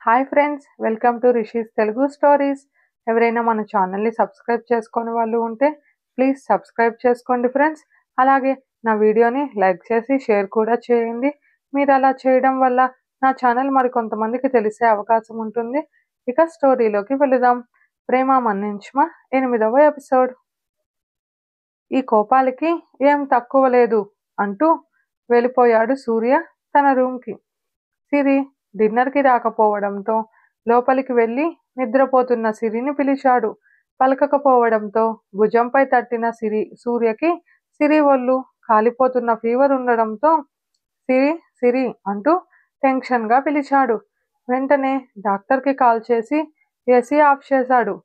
Hi friends, welcome to rishis Telugu stories. ఎవరైనా మన ఛానల్ని సబ్స్క్రైబ్ చేసుకొని వాళ్ళు ఉంటే ప్లీజ్ సబ్స్క్రైబ్ చేసుకోండి ఫ్రెండ్స్. అలాగే నా వీడియోని లైక్ చేసి షేర్ కూడా చేయండి. మీరు అలా చేయడం వల్ల నా ఛానల్ మరికొంతమందికి తెలిసే అవకాశం ఉంటుంది. ఇక స్టోరీలోకి వెళుదాం. ప్రేమ మన్నించుమా 8వ ఎపిసోడ్. ఈ కోపాలకి ఏం తక్కువ లేదు అంటూ వెళ్ళిపోయాడు సూర్య తన రూమ్కి. సిరి డిన్నర్కి రాకపోవడంతో లోపలికి వెళ్ళి నిద్రపోతున్న సిరిని పిలిచాడు. పలకకపోవడంతో భుజంపై తట్టిన సూర్యకి సిరి ఒళ్ళు కాలిపోతున్న ఫీవర్ ఉండడంతో సిరి సిరి అంటూ టెన్షన్గా పిలిచాడు. వెంటనే డాక్టర్కి కాల్ చేసి ఏసీ ఆఫ్ చేశాడు.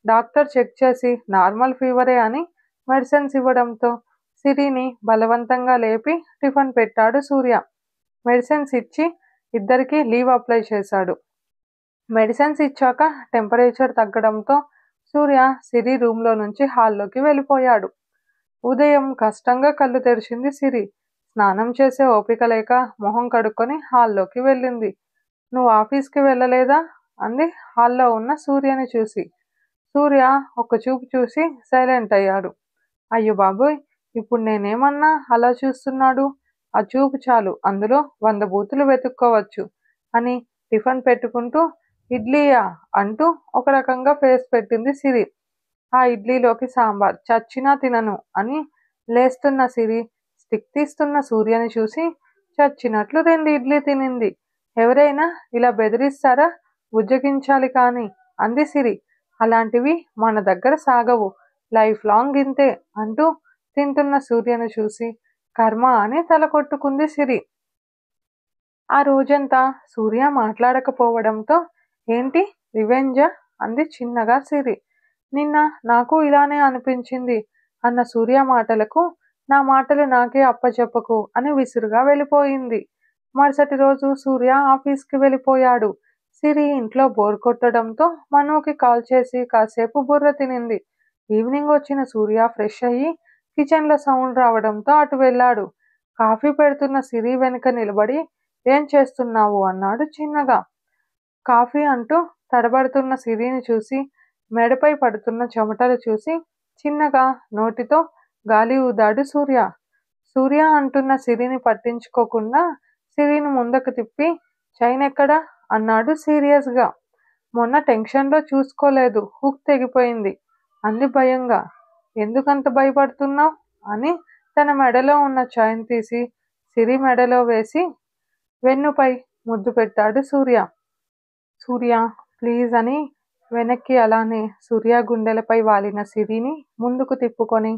డాక్టర్ చెక్ చేసి నార్మల్ ఫీవరే అని మెడిసిన్స్ ఇవ్వడంతో సిరిని బలవంతంగా లేపి టిఫిన్ పెట్టాడు సూర్య. మెడిసిన్స్ ఇచ్చి ఇద్దరికి లీవ్ అప్లై చేశాడు. మెడిసిన్స్ ఇచ్చాక టెంపరేచర్ తగ్గడంతో సూర్య సిరి రూమ్లో నుంచి హాల్లోకి వెళ్ళిపోయాడు. ఉదయం కష్టంగా కళ్ళు తెరిచింది సిరి. స్నానం చేసే ఓపిక లేక మొహం కడుక్కొని హాల్లోకి వెళ్ళింది. నువ్వు ఆఫీస్కి వెళ్ళలేదా అంది హాల్లో ఉన్న సూర్యని చూసి. సూర్య ఒక చూపు చూసి సైలెంట్ అయ్యాడు. అయ్యో బాబోయ్, ఇప్పుడు నేనేమన్నా అలా చూస్తున్నాడు? ఆ చూపు చాలు, అందులో 100 బూతులు వెతుక్కోవచ్చు అని టిఫిన్ పెట్టుకుంటూ ఇడ్లీయా అంటూ ఒక రకంగా ఫేస్ పెట్టింది సిరి. ఆ ఇడ్లీలోకి సాంబార్ చచ్చినా తినను అని లేస్తున్న సిరి స్టిక్ తీస్తున్న సూర్యని చూసి చచ్చినట్లు 2 ఇడ్లీ తినింది. ఎవరైనా ఇలా బెదిరిస్తారా? బుజ్జగించాలి కానీ అంది సిరి. అలాంటివి మన దగ్గర సాగవు, లైఫ్ లాంగ్ ఇంతే అంటూ తింటున్న సూర్యను చూసి కర్మ అని తల కొట్టుకుంది సిరి. ఆ రోజంతా సూర్య మాట్లాడకపోవడంతో ఏంటి రివెంజా అంది చిన్నగా సిరి. నిన్న నాకు ఇలానే అనిపించింది అన్న సూర్య మాటలకు నా మాటలు నాకే అప్పచెప్పకు అని విసురుగా వెళ్ళిపోయింది. మరుసటి రోజు సూర్య ఆఫీస్కి వెళ్ళిపోయాడు. సిరి ఇంట్లో బోర్ కొట్టడంతో మనుకి కాల్ చేసి కాసేపు బుర్ర తినింది. ఈవినింగ్ వచ్చిన సూర్య ఫ్రెష్ అయ్యి కిచెన్లో సౌండ్ రావడంతో అటు వెళ్ళాడు. కాఫీ పెడుతున్న సిరి వెనుక నిలబడి ఏం చేస్తున్నావు అన్నాడు చిన్నగా. కాఫీ అంటూ తడబడుతున్న సిరిని చూసి మెడపై పడుతున్న చెమటలు చూసి చిన్నగా నోటితో గాలి ఊదాడు సూర్య. సూర్య అంటున్న సిరిని పట్టించుకోకుండా సిరిని ముందుకు తిప్పి చైన్ ఎక్కడా అన్నాడు సీరియస్గా. మొన్న టెన్షన్లో చూసుకోలేదు, హుక్ తెగిపోయింది అంది భయంగా. ఎందుకంత భయపడుతున్నావు అని తన మెడలో ఉన్న చైన్ తీసి సిరి మెడలో వేసి వెన్నుపై ముద్దు పెట్టాడు సూర్య. సూర్య ప్లీజ్ అని వెనక్కి అలానే సూర్య గుండెలపై వాలిన సిరిని ముందుకు తిప్పుకొని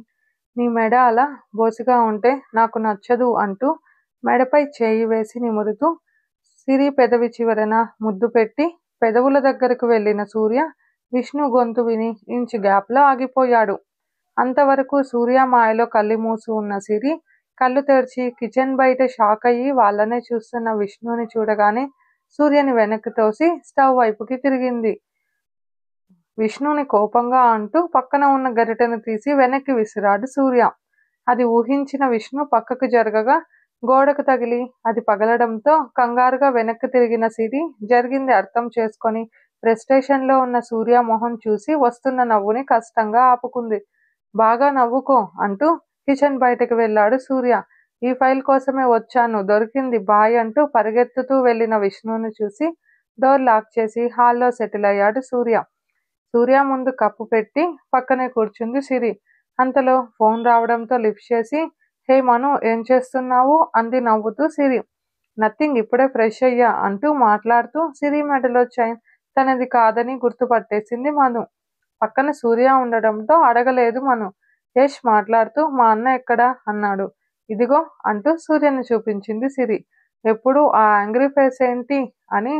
నీ మెడ అలా బోసిగా ఉంటే నాకు నచ్చదు అంటూ మెడపై చేయి వేసి నిమురుతూ సిరి పెదవి చివరన ముద్దు పెట్టి పెదవుల దగ్గరకు వెళ్ళిన సూర్య విష్ణు గొంతు విని ఇంచు గ్యాప్లో ఆగిపోయాడు. అంతవరకు సూర్య మాయలో కళ్ళు మూసి ఉన్న సిరి కళ్ళు తెరిచి కిచెన్ బయట షాక్ అయ్యి వాళ్ళనే చూస్తున్న విష్ణుని చూడగానే సూర్యని వెనక్కి తోసి స్టవ్ వైపుకి తిరిగింది. విష్ణుని కోపంగా అంటూ పక్కన ఉన్న గరిటెను తీసి వెనక్కి విసిరాడు సూర్య. అది ఊహించిన విష్ణు పక్కకు జరగగా గోడకు తగిలి అది పగలడంతో కంగారుగా వెనక్కి తిరిగిన సిరి జరిగింది అర్థం చేసుకొని ఫ్రస్ట్రేషన్లో ఉన్న సూర్య మొహం చూసి వస్తున్న నవ్వుని కష్టంగా ఆపుకుంది. బాగా నవ్వుకో అంటూ కిచెన్ బయటకు వెళ్ళాడు సూర్య. ఈ ఫైల్ కోసమే వచ్చాను, దొరికింది, బాయ్ అంటూ పరిగెత్తుతూ వెళ్ళిన విష్ణుని చూసి డోర్ లాక్ చేసి హాల్లో సెటిల్ అయ్యాడు సూర్య. సూర్య ముందు కప్పు పెట్టి పక్కనే కూర్చుంది సిరి. అంతలో ఫోన్ రావడంతో లిఫ్ట్ చేసి హే మను, ఏం చేస్తున్నావు అంది నవ్వుతూ సిరి. నథింగ్, ఇప్పుడే ఫ్రెష్ అయ్యా అంటూ మాట్లాడుతూ సిరి మెడలో చైన్ తనది కాదని గుర్తుపట్టేసింది మను. పక్కన సూర్య ఉండడంతో అడగలేదు మను. యష్ మాట్లాడుతూ మా అన్న ఎక్కడా అన్నాడు. ఇదిగో అంటూ సూర్యని చూపించింది సిరి. ఎప్పుడు ఆ యాంగ్రీ ఫేస్ ఏంటి అని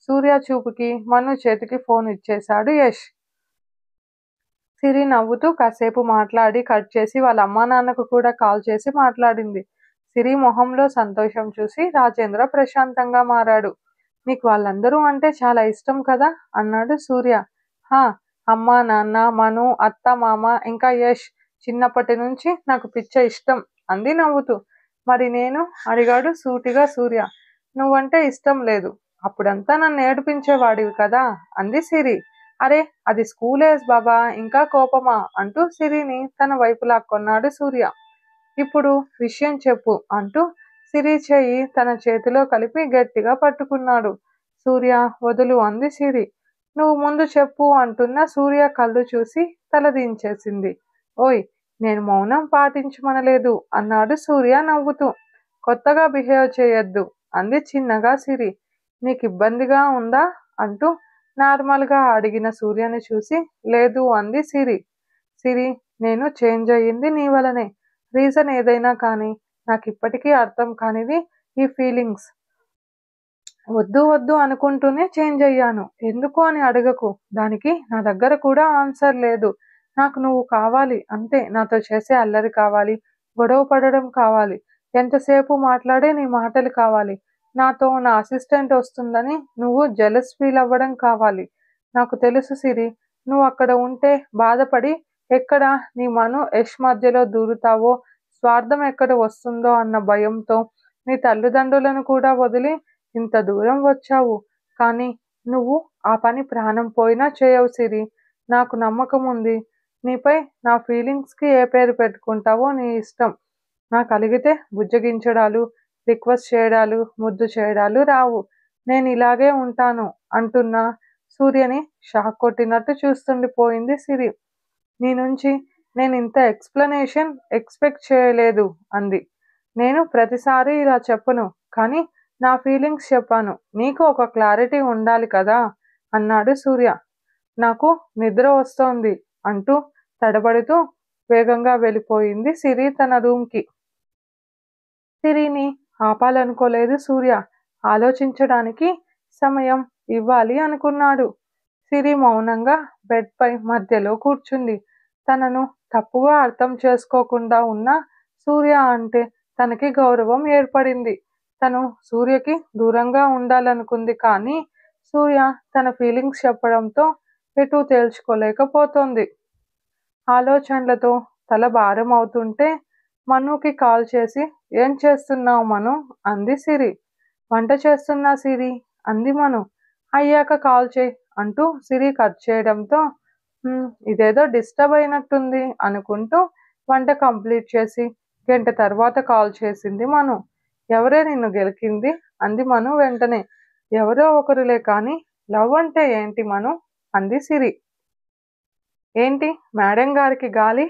సూర్య చూపుకి మను చేతికి ఫోన్ ఇచ్చేశాడు యష్. సిరి నవ్వుతూ కాసేపు మాట్లాడి కట్ చేసి వాళ్ళ అమ్మా నాన్నకు కూడా కాల్ చేసి మాట్లాడింది. సిరి మొహంలో సంతోషం చూసి రాజేంద్ర ప్రశాంతంగా మారాడు. నీకు వాళ్ళందరూ అంటే చాలా ఇష్టం కదా అన్నాడు సూర్య. హా, అమ్మ నాన్న, మను, అత్త మామ ఇంకా యష్ చిన్నప్పటి నుంచి నాకు పిచ్చ ఇష్టం అంది నవ్వుతూ. మరి నేను అడిగాడు సూటిగా సూర్య. నువ్వంటే ఇష్టం లేదు, అప్పుడంతా నన్ను ఏడిపించేవాడివి కదా అంది సిరి. అరే అది స్కూల్ ఏజ్ బాబా, ఇంకా కోపమా అంటూ సిరిని తన వైపు లాక్కొన్నాడు సూర్య. ఇప్పుడు విషయం చెప్పు అంటూ సిరి చెయ్యి తన చేతిలో కలిపి గట్టిగా పట్టుకున్నాడు. సూర్య వదులు అంది సిరి. నువ్వు ముందు చెప్పు అంటున్న సూర్య కళ్ళు చూసి తల దించేసింది. ఓయ్, నేను మౌనం పాటించమనలేదు అన్నాడు సూర్య నవ్వుతూ. కొత్తగా బిహేవ్ చేయొద్దు అంది చిన్నగా సిరి. నీకు ఇబ్బందిగా ఉందా అంటూ నార్మల్గా అడిగిన సూర్యని చూసి లేదు అంది సిరి. సిరి, నేను చేంజ్ అయ్యింది నీ వలనే. రీజన్ ఏదైనా కానీ నాకు ఇప్పటికీ అర్థం కానిది ఈ ఫీలింగ్స్. వద్దు వద్దు అనుకుంటూనే చేంజ్ అయ్యాను. ఎందుకు అని అడగకు. దానికి నా దగ్గర కూడా ఆన్సర్ లేదు. నాకు నువ్వు కావాలి అంతే. నాతో చేసే అల్లరి కావాలి, గొడవ పడడం కావాలి, ఎంతసేపు మాట్లాడే నీ మాటలు కావాలి, నాతో నా అసిస్టెంట్ వస్తుందని నువ్వు జెలస్ ఫీల్ అవ్వడం కావాలి. నాకు తెలుసు సిరి, నువ్వు అక్కడ ఉంటే బాధపడి ఎక్కడ నీ మను యష్ మధ్యలో దూరుతావో, స్వార్థం ఎక్కడ వస్తుందో అన్న భయంతో నీ తల్లిదండ్రులను కూడా వదిలి ఇంత దూరం వచ్చావు. కానీ నువ్వు ఆ పని ప్రాణం పోయినా చేయవు సిరి. నాకు నమ్మకం ఉంది. నీపై నా ఫీలింగ్స్కి ఏ పేరు పెట్టుకుంటావో నీ ఇష్టం. నాకు అలిగితే బుజ్జగించడాలు, రిక్వెస్ట్ చేయడాలు, ముద్దు చేయడాలు రావు. నేను ఇలాగే ఉంటాను అంటున్నా సూర్యని షాక్ కొట్టినట్టు చూస్తుండిపోయింది సిరి. నీ నుంచి నేను ఇంత ఎక్స్ప్లెనేషన్ ఎక్స్పెక్ట్ చేయలేదు అంది. నేను ప్రతిసారి ఇలా చెప్పను, కానీ నా ఫీలింగ్స్ చెప్పాను. నీకు ఒక క్లారిటీ ఉండాలి కదా అన్నాడు సూర్య. నాకు నిద్ర వస్తోంది అంటూ తడబడుతూ వేగంగా వెళ్ళిపోయింది సిరి తన రూమ్కి. సిరిని ఆపాలనుకోలేదు సూర్య. ఆలోచించడానికి సమయం ఇవ్వాలి అనుకున్నాడు. సిరి మౌనంగా బెడ్ పై మధ్యలో కూర్చుంది. తనను తప్పుగా అర్థం చేసుకోకుండా ఉన్న సూర్య అంటే తనకి గౌరవం ఏర్పడింది. తను సూర్యకి దూరంగా ఉండాలనుకుంది, కానీ సూర్య తన ఫీలింగ్స్ చెప్పడంతో ఎటూ తేల్చుకోలేకపోతోంది. ఆలోచనలతో తల భారం అవుతుంటే మనుకి కాల్ చేసి ఏం చేస్తున్నావు మను అంది సిరి. వంట చేస్తున్నా సిరి అంది మను. అయ్యాక కాల్ చేయి అంటూ సిరి కట్ చేయడంతో ఇదేదో డిస్టర్బ్ అయినట్టుంది అనుకుంటూ వంట కంప్లీట్ చేసి గంట తర్వాత కాల్ చేసింది మను. ఎవరే నిన్ను గెలికింది అంది మను వెంటనే. ఎవరో ఒకరులే, కానీ లవ్ అంటే ఏంటి మను అంది సిరి. ఏంటి మేడం గారికి గాలి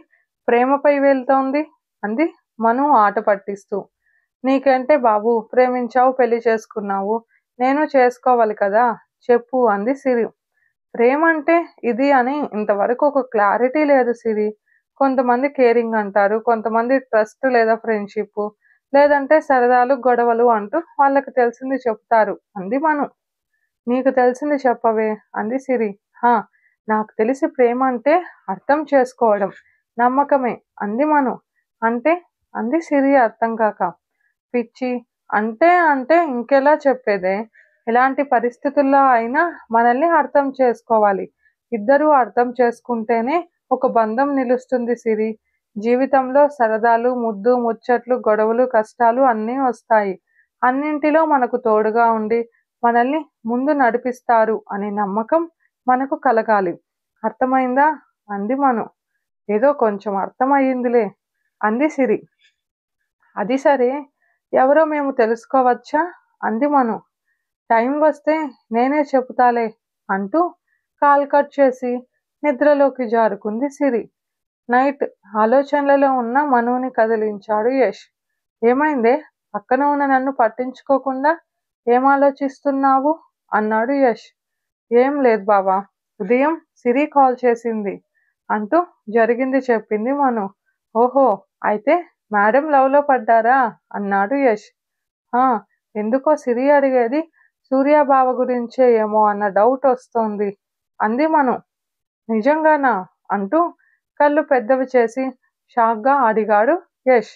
ప్రేమపై వెళ్తోంది అంది మను ఆట పట్టిస్తూ. నీకంటే బాబు, ప్రేమించావు, పెళ్లి చేసుకున్నావు, నేను చేసుకోవాలి కదా, చెప్పు అంది సిరి. ప్రేమ అంటే ఇది అని ఇంతవరకు ఒక క్లారిటీ లేదు సిరి. కొంతమంది కేరింగ్ అంటారు, కొంతమంది ట్రస్ట్ లేదా ఫ్రెండ్షిప్, లేదంటే సరదాలు గొడవలు అంటూ వాళ్ళకి తెలిసింది చెప్తారు అంది మను. నీకు తెలిసింది చెప్పవే అంది సిరి. నాకు తెలిసి ప్రేమ అంటే అర్థం చేసుకోవడం, నమ్మకమే అంది మను. అంటే అంది సిరి అర్థం కాక. పిచ్చి, అంటే అంటే ఇంకెలా చెప్పేదే. ఎలాంటి పరిస్థితుల్లో అయినా మనల్ని అర్థం చేసుకోవాలి. ఇద్దరూ అర్థం చేసుకుంటేనే ఒక బంధం నిలుస్తుంది సిరి. జీవితంలో సరదాలు, ముద్దు ముచ్చట్లు, గొడవలు, కష్టాలు అన్నీ వస్తాయి. అన్నింటిలో మనకు తోడుగా ఉండి మనల్ని ముందు నడిపిస్తారు అనే నమ్మకం మనకు కలగాలి. అర్థమైందా అంది మను. ఏదో కొంచెం అర్థమయ్యిందిలే అంది సిరి. అది సరే, ఎవరో మేము తెలుసుకోవచ్చా అంది మను. టైం వస్తే నేనే చెబుతాలే అంటూ కాల్ కట్ చేసి నిద్రలోకి జారుకుంది సిరి. నైట్ ఆలోచనలలో ఉన్న మనుని కదిలించాడు యష్. ఏమైందే, పక్కన ఉన్న నన్ను పట్టించుకోకుండా ఏం ఆలోచిస్తున్నావు అన్నాడు యష్. ఏం లేదు బావా, ఉదయం సిరి కాల్ చేసింది అంటూ జరిగింది చెప్పింది మను. ఓహో, అయితే మేడం లవ్లో పడ్డారా అన్నాడు యష్. ఎందుకో సిరి అడిగేది సూర్య బావ గురించే ఏమో అన్న డౌట్ వస్తోంది అంది మను. నిజంగానా అంటూ కళ్ళు పెద్దవి చేసి షాక్గా అడిగాడు యష్.